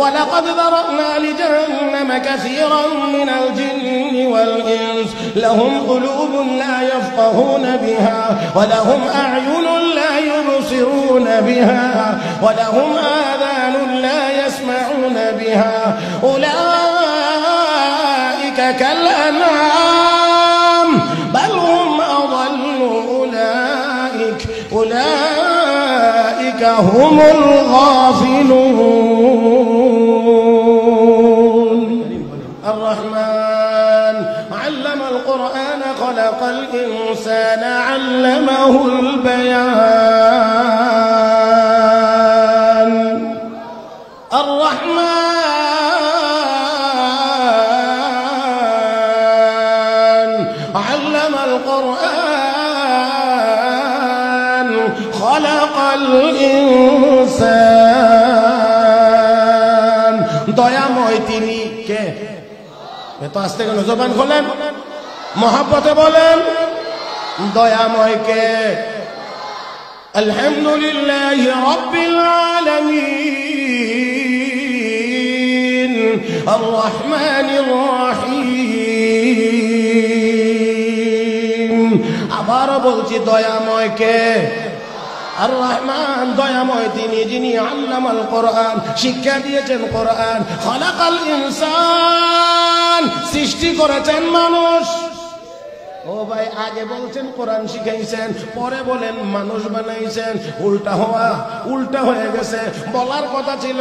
ولقد ذرأنا لجهنم كثيرا من الجن والإنس لهم قلوب لا يفقهون بها ولهم أعين لا يبصرون بها ولهم آذان لا يسمعون بها أولئك كالأنعام بل هم أضل أولئك هم الغافلون. الرحمن علم القرآن خلق الإنسان علمه البيان. الرحمن علم القرآن خلق الإنسان দয়াময় তিনি কে? এত আস্তে কেন জবান খোলেন, মহব্বতে বলেন দয়াময় কে? আলহামদুলিল্লাহি রাব্বিল আলামিন আর রহমানির রহিম। আবার বলছি দয়াময় কে? আর রহমান দয়াময় তিনি যিনি আল্লামাল কোরআন শিক্ষা দিয়েছেন কোরআন। খালাকাল ইনসান সৃষ্টি করেছেন মানুষ। ও ভাই আগে বলছেন কোরআন শিখাইছেন, পরে বলেন মানুষ বানাইছেন। উল্টা হয়ে গেছে। বলার কথা ছিল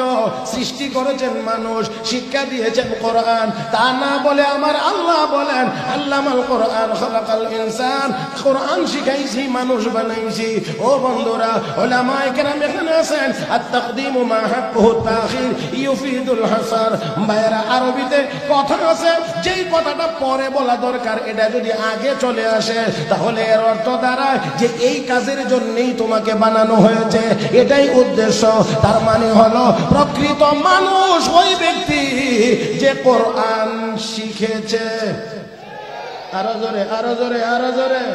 সৃষ্টি করেছেন মানুষ, শিক্ষা দিয়েছেন কোরআন। তা না বলে আমার আল্লাহ বলেন আল্লামাল কোরআন খালাকাল ইনসান, কোরআন শিখাইছি মানুষ বানাইছি। ও বন্ধুরা উলামায়ে কেরাম এখানে আছেন, আত-তাকদীমু মা হাক্কুহু তাখির ইউফিদুল হাসার। ভাইরা আরবিতে কথা আছে, যেই কথাটা পরে বলা দরকার এটা যদি আগে চলে আসে তাহলে এর অর্থ দাঁড়ায় যে এই কাজের জন্যই তোমাকে বানানো হয়েছে, এটাই উদ্দেশ্য। তার মানে হলো প্রকৃত মানুষ ওই ব্যক্তি যে কোরআন শিখেছে। আরো জোরে, আরো জোরে, আরো জোরে।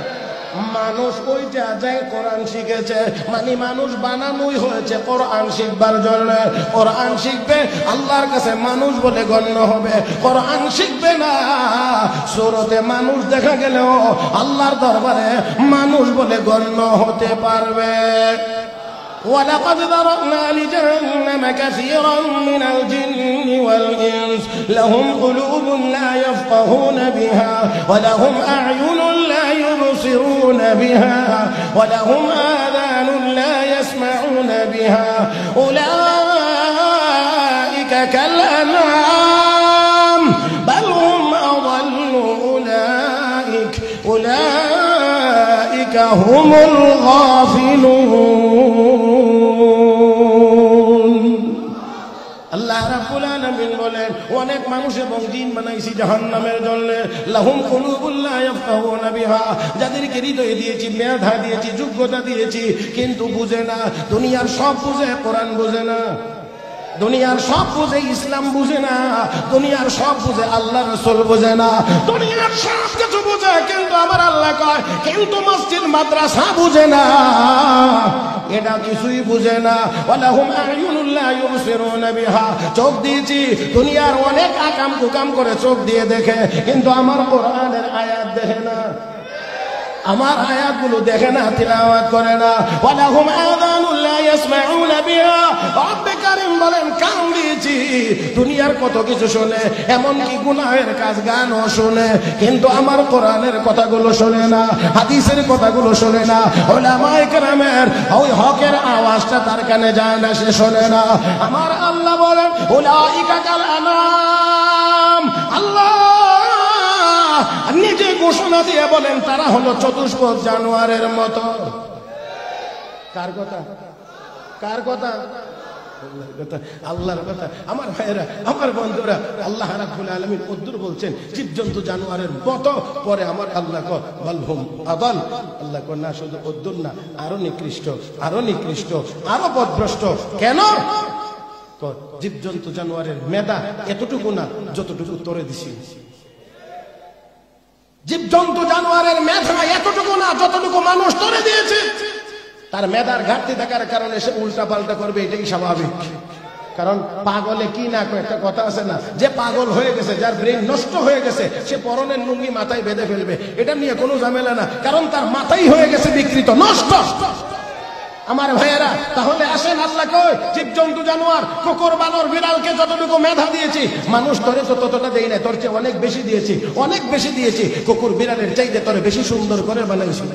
মানুষ ওইটা যায় কোরআন শিখেছে, মানে মানুষ বানানোই হয়েছে কোরআন শিখবার জন্য। কোরআন শিখবে আল্লাহর কাছে মানুষ বলে গণ্য হবে, কোরআন শিখবে না সূরতে মানুষ দেখা গেলেও আল্লাহর দরবারে মানুষ বলে গণ্য হতে পারবে। ولقد ذرأنا لجهنم كثيرا من الجن والإنس لهم قلوب لا يفقهون بها ولهم أعين لا يبصرون بها ولهم آذان لا يسمعون بها أولئك كالأنعام بل هم أضل أولئك هم الغافلون. আল্লাহ রাব্বুল আলামিন বলেন অনেক মানুষ এবং জিন বানাইছি জাহান্নামের জন্য। লাহুম কুলুবুন লা ইয়াফকাহুনা বিহা, যাদেরকে হৃদয় দিয়েছি, মেধা দিয়েছি, যোগ্যতা দিয়েছি, কিন্তু বুঝে না। দুনিয়ার সব বুঝে, কোরআন বুঝে না। দুনিয়ার সব বুঝে, ইসলাম বুঝে না। দুনিয়ার সব বুঝে, আল্লাহ রাসূল বুঝে না। দুনিয়ার সব কিছু বুঝে, কিন্তু আমার আল্লাহ কয় কিন্তু মসজিদ মাদ্রাসা বুঝে না, এটা কিছুই বুঝে না। ওয়ালাহুম আ'য়ুনুন লা ইউবসিরুনা বিহা, চোখ দিয়েছি, দুনিয়ার অনেক আকাম কুকাম করে চোখ দিয়ে দেখে, কিন্তু আমার কোরআনের আয়াত দেখে না, আমার আয়াতগুলো দেখে না, তিলাওয়াত করে না। ওয়ালাহুম আযানুন লা ইয়াসমাউনা বিহা, রব্বে কারীম বলেন কান দিয়েছি, দুনিয়ার কত কিছু শুনে, এমনকি গুনাহের কাজ গানও শুনে, কিন্তু আমার কোরআনের কথাগুলো শুনে না, হাদিসের কথাগুলো শুনে না। উলামায়ে কেরামের ওই হকের আওয়াজটা তার কানে যায় না, সে শুনে না। আমার আল্লাহ বলেন উলাইকা কাল আনাম, আল্লাহ নিজে ঘোষণা দিয়ে বলেন তারা হলো চতুষ্পদ জানোয়ারের মতো। কার কথা? কার কথা? আল্লাহর কথা। আমার ভাইয়েরা, আমার বন্ধুরা, আল্লাহ রাব্বুল আলামিন কদ্দুর বলছেন জীবজন্তু জানোয়ারের মতো, পরে আমার আল্লাহ কয় বালহুম আদাল। আল্লাহ কয় না, শুধু কদ্দুর না, আরো নিকৃষ্ট, আরো নিকৃষ্ট, আরো পথভ্রষ্ট। কেন? জীবজন্তু জানোয়ারের মেধা এতটুকু না যতটুকু তোরে দিছি। জীবজন্তু জানোয়ারের মেধা এতটুকু না যতটুকু মানুষ তোরে দিয়েছে। তার মেধার ঘাটতি থাকার কারণে সে উল্টা পাল্টা করবে, এটাই স্বাভাবিক। কারণ পাগলে কি না কয় একটা কথা আছে না, যে পাগল হয়ে গেছে, যার ব্রেন নষ্ট হয়ে গেছে, সে পরনের লুঙ্গি মাথায় বেঁধে ফেলবে, এটা নিয়ে কোনো ঝামেলা না, কারণ তার মাথাই হয়ে গেছে বিকৃত, নষ্ট। আমার ভাইয়েরা, তাহলে আসেন, আল্লাহ কই জীবজন্তু জানোয়ার কুকুর বানর বিড়ালকে যতটুকু মেধা দিয়েছি, মানুষ তোরে তো ততটা দেই না, তোর চেয়ে অনেক বেশি দিয়েছি, অনেক বেশি দিয়েছি। কুকুর বিড়ালের চাইতে তোরে বেশি সুন্দর করে বানাইছি,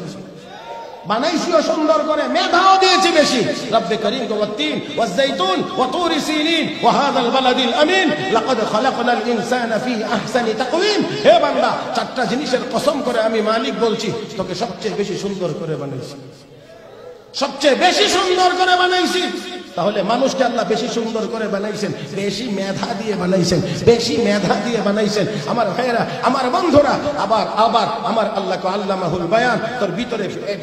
বানাইছিও সুন্দর করে, মেধাও দিয়েছি বেশি। রব্বে করিম ওয়াত-তিন ওয়াজ-যাইতুন ওয়া তুরি সিনিন ওয়া হাযাল বালাদিল আমিন লাকাদ খালাকনাল ইনসানা ফি আহসানি তাকওয়িম। হে বান্দা, চারটা জিনিসের কসম করে আমি মালিক বলছি, তোকে সবচেয়ে বেশি সুন্দর করে বানাইছি, সবচেয়ে বেশি সুন্দর করে বানাইছি। তাহলে মানুষকে আল্লাহ বেশি সুন্দর করে বানাইছেন, বেশি মেধা দিয়ে বানাইছেন, বেশি মেধা দিয়ে বানাইছেন। আমার ভাইয়েরা, আমার বন্ধুরা, আবার আবার আমার আল্লাহকে আল্লামাহুল বায়ান, তোর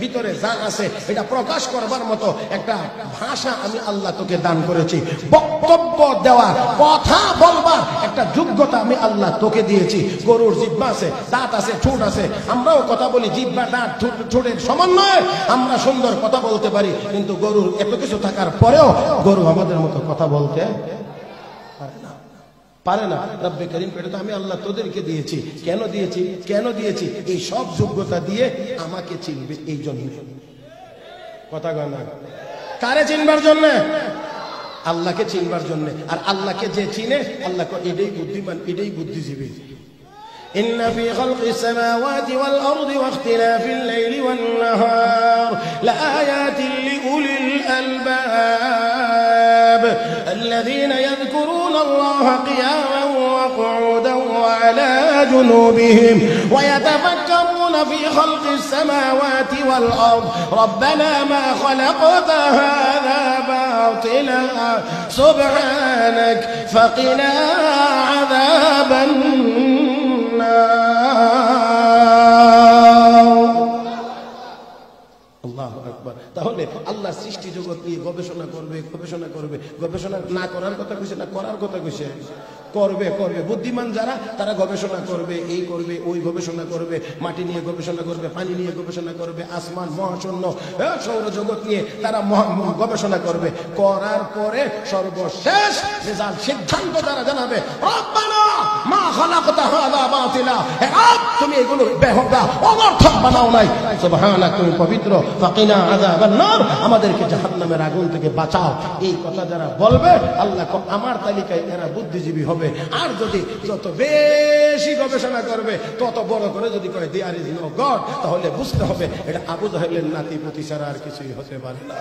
ভিতরে যা আছে এটা প্রকাশ করবার মতো একটা ভাষা আমি আল্লাহ তোকে দান করেছি, বক্তব্য দেওয়ার, কথা বলবার একটা যোগ্যতা আমি আল্লাহ তোকে দিয়েছি। গরুর জিহ্বা আছে, দাঁত আছে, ঠোঁট আছে, আমরাও কথা বলি, জিহ্বা দাঁত ঠোঁটের সমন্বয়ে আমরা সুন্দর কথা বলতে পারি, কিন্তু গরুর এত কিছু থাকার পরেও গরু আমাদের মতো কথা বলতে পারে না। রব্বে করিম, এটা তো আমি আল্লাহ তোদেরকে দিয়েছি। কেন দিয়েছি? কেন দিয়েছি? এই সব যোগ্যতা দিয়ে আমাকে চিনবে এই জন্য। কথা কয় না? কারে চিনবার জন্য? আল্লাহকে চিনবার জন্য। আর আল্লাহকে যে চিনে, আল্লাহ এটাই বুদ্ধিমান, এটাই বুদ্ধিজীবী। إن في خلق السماوات والأرض واختلاف الليل والنهار لآيات لأولي الألباب الذين يذكرون الله قياما وقعودا وعلى جنوبهم ويتفكرون في خلق السماوات والأرض ربنا ما خلقت هذا باطلا سبحانك فقنا عذاب আল্লাহু আকবার। তাহলে আল্লাহ সৃষ্টি জগৎ নিয়ে গবেষণা করবে, গবেষণা করবে। গবেষণা না করার কথা কইছে না, করার কথা কইছে? করবে, করবে। বুদ্ধিমান যারা, তারা গবেষণা করবে, এই করবে, ওই গবেষণা করবে, মাটি নিয়ে গবেষণা করবে, পানি নিয়ে গবেষণা করবে, আসমান, মহাশূন্য, সৌরজগৎ নিয়ে তারা গবেষণা করবে। করার পরে সর্বশেষ রেজাল্ট, সিদ্ধান্ত তারা জানাবে, রব্বানা মা খালাকতা হাযা বাতিলা, হে রব তুমি এগুলো বেহুদা অনর্থক বানাও নাই, সুবহানাক তুমি পবিত্র, ফাকিনা আযাবান নার আমাদেরকে জাহান্নামের আগুন থেকে বাঁচাও। এই কথা যারা বলবে, আল্লাহ আমার তালিকায় এরা বুদ্ধিজীবী হবে। আর যদি যত বেশি গবেষণা করবে, তত বড় করে যদি কয় দেয়ার ইজ নো গড, তাহলে বুঝতে হবে এটা আবু জাহেলের নাতি পুতি ছাড়া আর কিছুই হতে পারে না।